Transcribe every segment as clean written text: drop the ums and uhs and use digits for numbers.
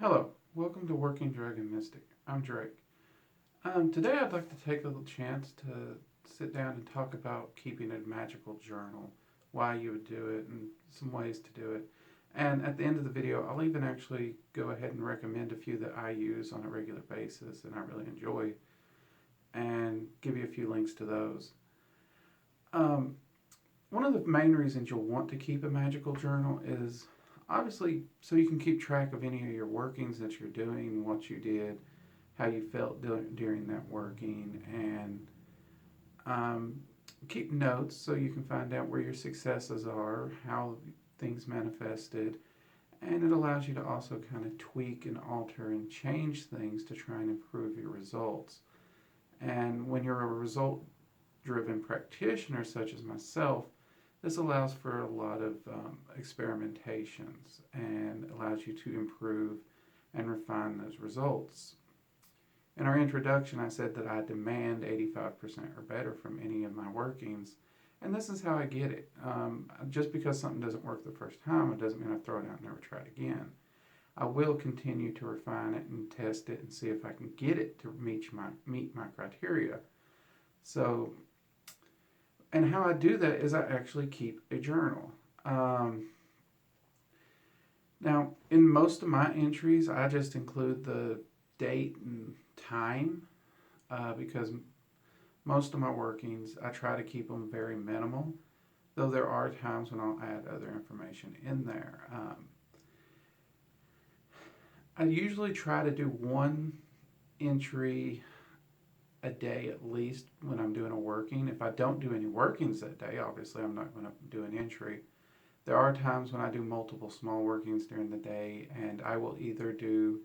Hello, welcome to Working Dragon Mystic. I'm Drake. Today I'd like to take a little chance to sit down and talk about keeping a magical journal, why you would do it, and some ways to do it. And at the end of the video, I'll even actually go ahead and recommend a few that I use on a regular basis and I really enjoy, and give you a few links to those. Um, One of the main reasons you'll want to keep a magical journal is obviously so you can keep track of any of your workings that you're doing, what you did, how you felt during that working, and um, keep notes so you can find out where your successes are, how things manifested, and it allows you to also kind of tweak and alter and change things to try and improve your results. And when you're a result driven practitioner, such as myself, this allows for a lot of experimentations and allows you to improve and refine those results. In our introduction, I said that I demand 85% or better from any of my workings, and this is how I get it. Just because something doesn't work the first time, it doesn't mean I throw it out and never try it again. I will continue to refine it and test it and see if I can get it to meet my criteria. So, and how I do that is I actually keep a journal. Now, in most of my entries, I just include the date and time because most of my workings, I try to keep them very minimal, though there are times when I'll add other information in there. I usually try to do one entry a day at least when I'm doing a working. If I don't do any workings that day, obviously I'm not going to do an entry. There are times when I do multiple small workings during the day, and I will either do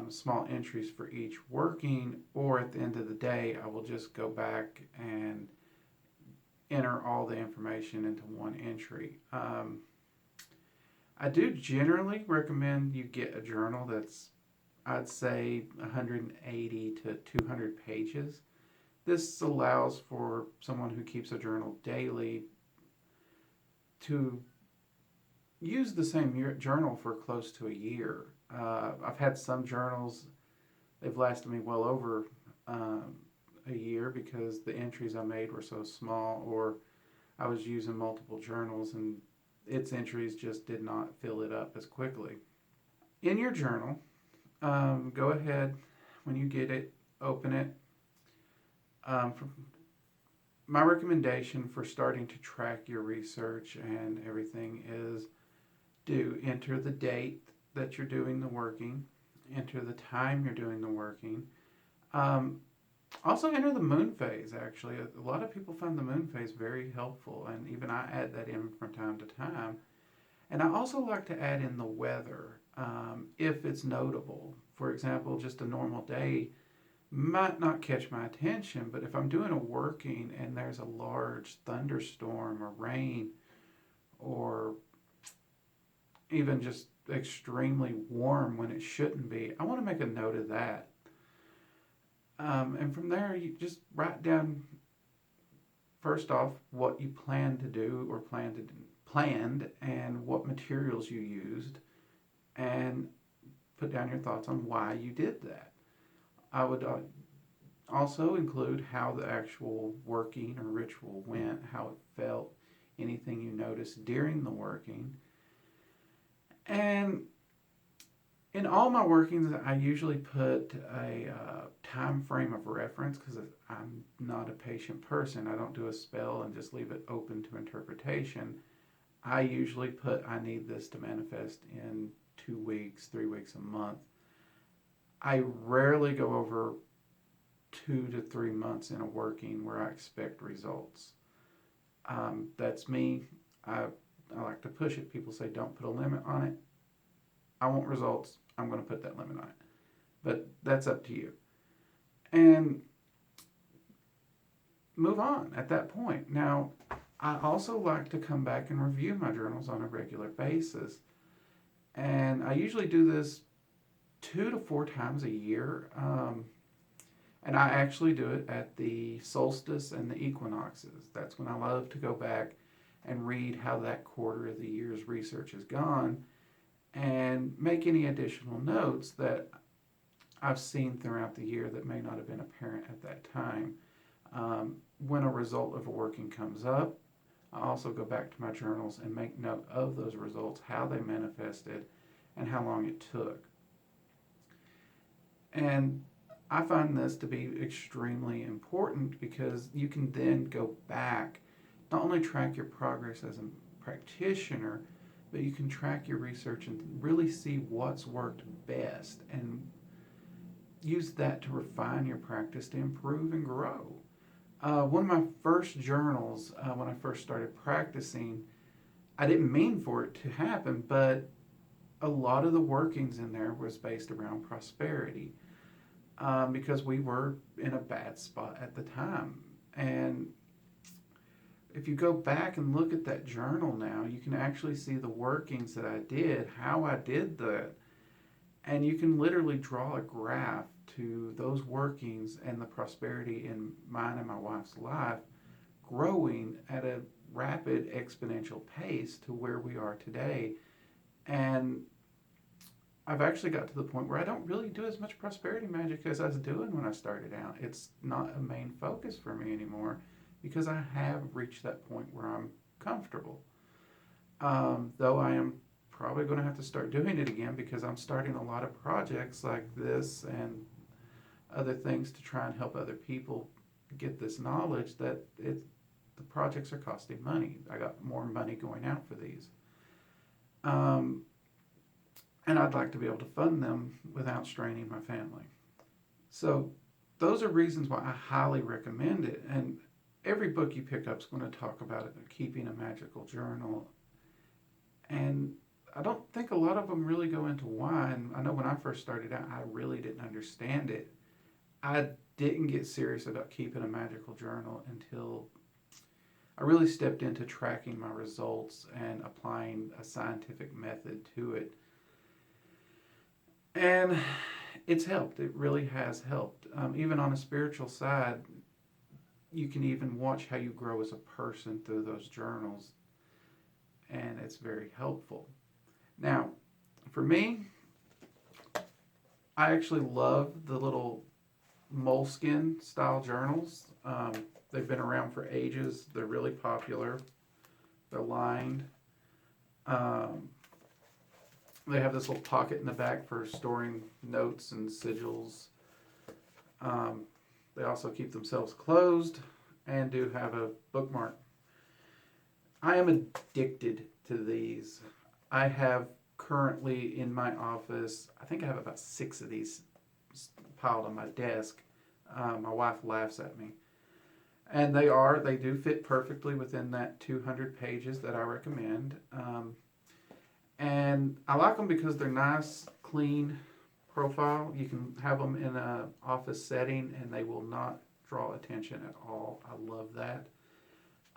small entries for each working, or at the end of the day, I will just go back and enter all the information into one entry. I do generally recommend you get a journal that's, I'd say, 180 to 200 pages. This allows for someone who keeps a journal daily to use the same journal for close to a year. I've had some journals, they've lasted me well over a year because the entries I made were so small, or I was using multiple journals and its entries just did not fill it up as quickly. In your journal, go ahead when you get it, open it. My recommendation for starting to track your research and everything is do enter the date that you're doing the working, enter the time you're doing the working. Also enter the moon phase, actually. A lot of people find the moon phase very helpful, and even I add that in from time to time. And I also like to add in the weather if it's notable. For example, just a normal day might not catch my attention, but if I'm doing a working and there's a large thunderstorm or rain, or even just extremely warm when it shouldn't be, I want to make a note of that. And from there, you just write down first off what you plan to do or planned and what materials you used, and put down your thoughts on why you did that. I would also include how the actual working or ritual went, how it felt, anything you noticed during the working. And in all my workings, I usually put a time frame of reference because I'm not a patient person. I don't do a spell and just leave it open to interpretation. I usually put, I need this to manifest in 2 weeks, 3 weeks, a month. I rarely go over 2 to 3 months in a working where I expect results. That's me. I like to push it. People say don't put a limit on it. I want results. I'm going to put that limit on it. But that's up to you. And move on at that point. Now, I also like to come back and review my journals on a regular basis. And I usually do this 2 to 4 times a year. And I actually do it at the solstice and the equinoxes. That's when I love to go back and read how that quarter of the year's research has gone. and make any additional notes that I've seen throughout the year that may not have been apparent at that time. When a result of a working comes up, I also go back to my journals and make note of those results, how they manifested, and how long it took. And I find this to be extremely important because you can then go back, not only track your progress as a practitioner, but you can track your research and really see what's worked best and use that to refine your practice to improve and grow. One of my first journals, when I first started practicing, I didn't mean for it to happen, but a lot of the workings in there was based around prosperity, because we were in a bad spot at the time. And if you go back and look at that journal now, you can actually see the workings that I did, how I did that, and you can literally draw a graph to those workings and the prosperity in mine and my wife's life growing at a rapid exponential pace to where we are today. And I've actually got to the point where I don't really do as much prosperity magic as I was doing when I started out. It's not a main focus for me anymore because I have reached that point where I'm comfortable. Though I am probably going to have to start doing it again because I'm starting a lot of projects like this and other things to try and help other people get this knowledge that the projects are costing money. I got more money going out for these. And I'd like to be able to fund them without straining my family. So those are reasons why I highly recommend it. And every book you pick up is going to talk about it, keeping a magical journal. And I don't think a lot of them really go into why. And I know when I first started out, I really didn't understand it. I didn't get serious about keeping a magical journal until I really stepped into tracking my results and applying a scientific method to it. And it's helped. It really has helped. Even on a spiritual side, you can even watch how you grow as a person through those journals. And it's very helpful. Now, for me, I actually love the little Moleskine style journals. They've been around for ages. They're really popular. They're lined. They have this little pocket in the back for storing notes and sigils. They also keep themselves closed and do have a bookmark. I am addicted to these. I have currently in my office, I think I have about 6 of these piled on my desk. My wife laughs at me. And they do fit perfectly within that 200 pages that I recommend. And I like them because they're nice, clean profile. You can have them in an office setting and they will not draw attention at all. I love that.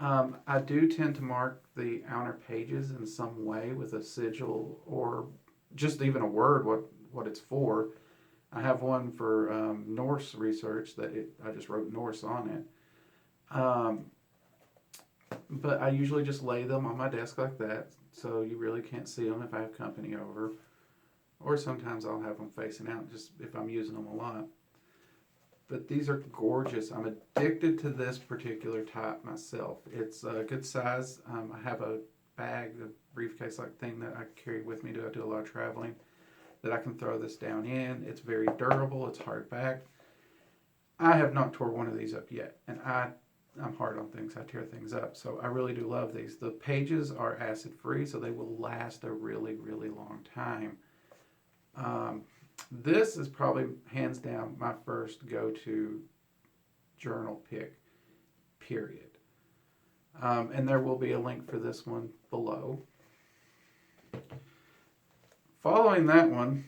I do tend to mark the outer pages in some way with a sigil or just even a word what it's for. I have one for Norse research I just wrote Norse on it. But I usually just lay them on my desk like that, so you really can't see them if I have company over. Or sometimes I'll have them facing out just if I'm using them a lot. But these are gorgeous. I'm addicted to this particular type myself. It's a good size. I have a bag, a briefcase-like thing that I carry with me to do a lot of traveling that I can throw this down in. It's very durable. It's hardback. I have not tore one of these up yet, and I'm hard on things. I tear things up, so I really do love these. The pages are acid-free, so they will last a really, really long time. This is probably hands down my first go-to journal pick, period. And there will be a link for this one below. Following that one,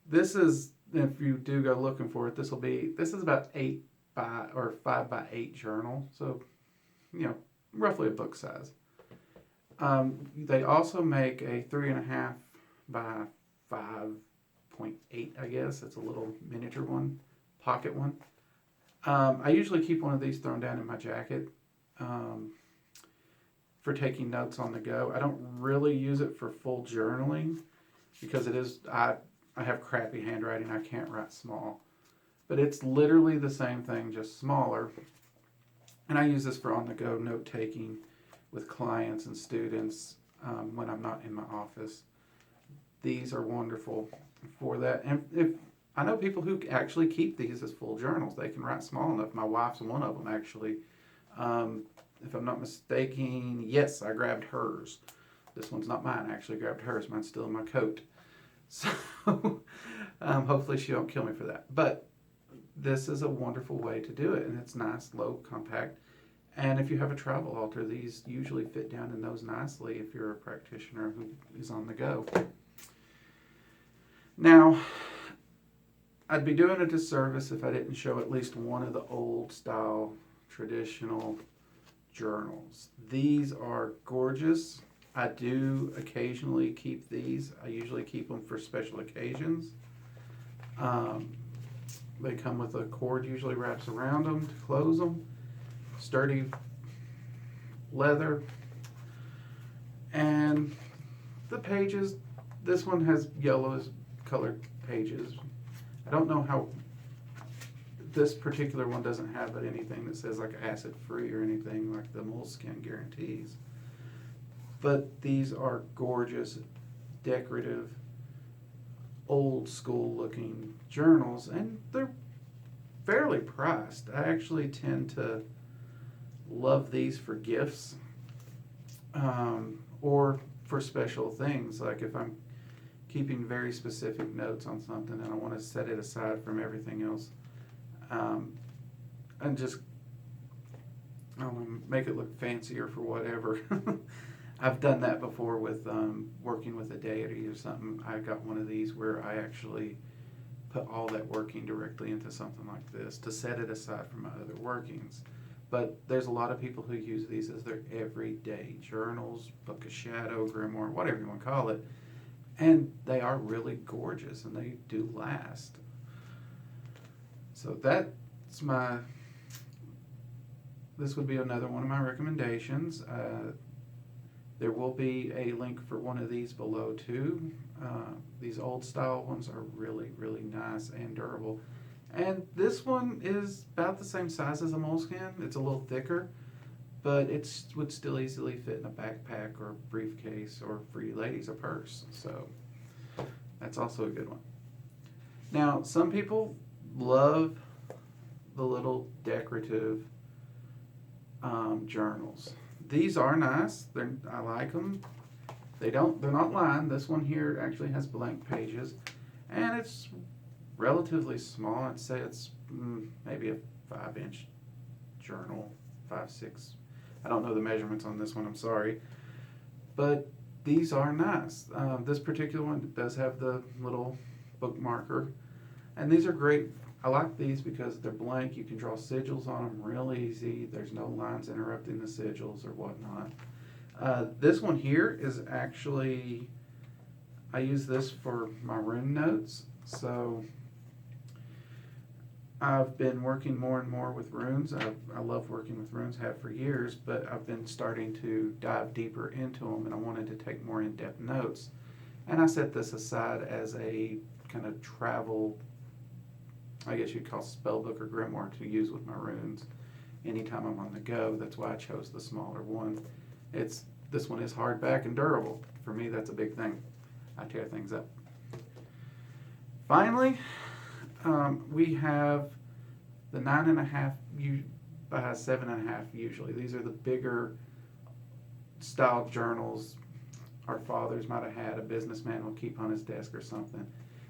this is, if you do go looking for it, this is about 8 by or 5 by 8 journal, so roughly a book size. They also make a 3.5 by 5.8, I guess. It's a little miniature one, pocket one. I usually keep one of these thrown down in my jacket. for taking notes on the go. I don't really use it for full journaling because I have crappy handwriting. I can't write small. But it's literally the same thing, just smaller. And I use this for on-the-go note-taking with clients and students when I'm not in my office. These are wonderful for that. And if I know people who actually keep these as full journals. They can write small enough. My wife's one of them, actually. If I'm not mistaken, yes, I grabbed hers. This one's not mine. I actually grabbed hers. Mine's still in my coat. So hopefully she don't kill me for that. But this is a wonderful way to do it, and it's nice, low, compact. And if you have a travel halter, these usually fit down in those nicely if you're a practitioner who is on the go. Now, I'd be doing a disservice if I didn't show at least one of the old style traditional journals. These are gorgeous. I do occasionally keep these. I usually keep them for special occasions. They come with a cord usually wraps around them to close them. Sturdy leather. And the pages, this one has yellowish colored pages. I don't know how this particular one doesn't have anything that says like acid free or anything like the Moleskine guarantees. But these are gorgeous, decorative, old school looking journals, and they're fairly priced. I actually tend to love these for gifts or for special things, like if I'm keeping very specific notes on something and I want to set it aside from everything else and just, I don't know, make it look fancier for whatever. I've done that before with working with a deity or something. I got one of these where I actually put all that working directly into something like this to set it aside from my other workings. But there's a lot of people who use these as their everyday journals, book of shadow, grimoire, whatever you want to call it. And they are really gorgeous, and they do last. So this would be another one of my recommendations. There will be a link for one of these below too. These old style ones are really, really nice and durable. And this one is about the same size as a Moleskine. It's a little thicker, but it would still easily fit in a backpack or briefcase, or for you ladies, a purse. So that's also a good one. Now, some people love the little decorative journals. These are nice. I like them. They're not lined. This one here actually has blank pages, and it's relatively small. I'd say it's maybe a 5-inch journal, 5-6. I don't know the measurements on this one, I'm sorry. But these are nice. This particular one does have the little bookmarker. And these are great. I like these because they're blank. You can draw sigils on them real easy. There's no lines interrupting the sigils or whatnot. This one here is actually, I use this for my rune notes. So I've been working more and more with runes. I love working with runes, have for years, but I've been starting to dive deeper into them, and I wanted to take more in-depth notes. And I set this aside as a kind of travel, I guess you'd call spellbook or grimoire, to use with my runes anytime I'm on the go. That's why I chose the smaller one. This one is hardback and durable. For me, that's a big thing. I tear things up. Finally, we have the 9.5 by 7.5 usually. These are the bigger style journals our fathers might have had. A businessman would keep on his desk or something.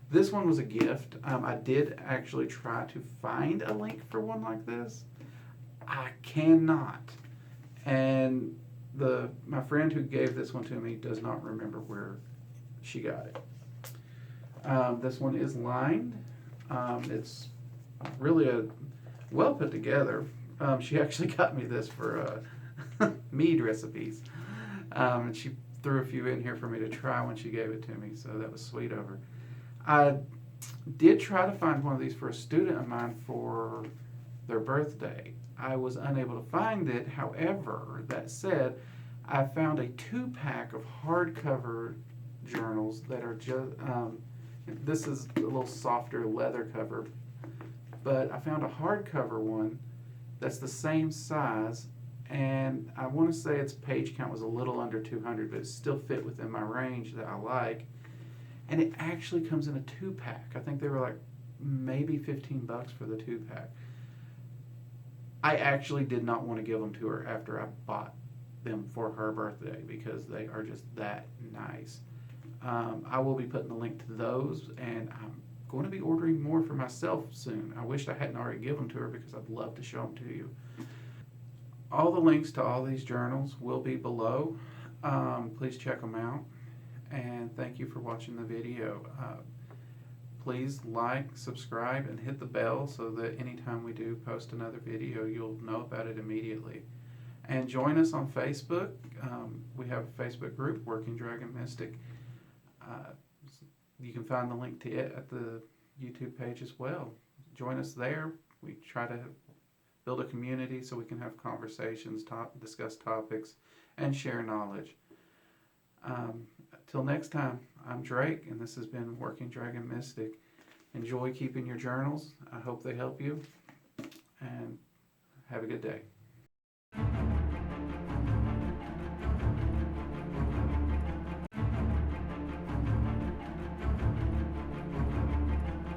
This one was a gift. I did actually try to find a link for one like this. I cannot. And my friend who gave this one to me does not remember where she got it. This one is lined. It's really well put together. She actually got me this for mead recipes. And she threw a few in here for me to try when she gave it to me, so that was sweet of her. I did try to find one of these for a student of mine for their birthday. I was unable to find it. However, that said, I found a 2-pack of hardcover journals that are just, this is a little softer leather cover, but I found a hardcover one that's the same size, and I want to say its page count was a little under 200, but it still fit within my range that I like. And it actually comes in a 2-pack. I think they were like maybe $15 for the 2-pack. I actually did not want to give them to her after I bought them for her birthday because they are just that nice. I will be putting the link to those, and I'm going to be ordering more for myself soon. I wish I hadn't already given them to her because I'd love to show them to you. All the links to all these journals will be below. Please check them out, and thank you for watching the video. Please like, subscribe, and hit the bell so that anytime we do post another video, you'll know about it immediately. And join us on Facebook. We have a Facebook group, Working Dragon Mystic. You can find the link to it at the YouTube page as well. Join us there. We try to build a community so we can have conversations, discuss topics, and share knowledge. Till next time, I'm Drake, and this has been Working Dragon Mystic. Enjoy keeping your journals. I hope they help you, and have a good day.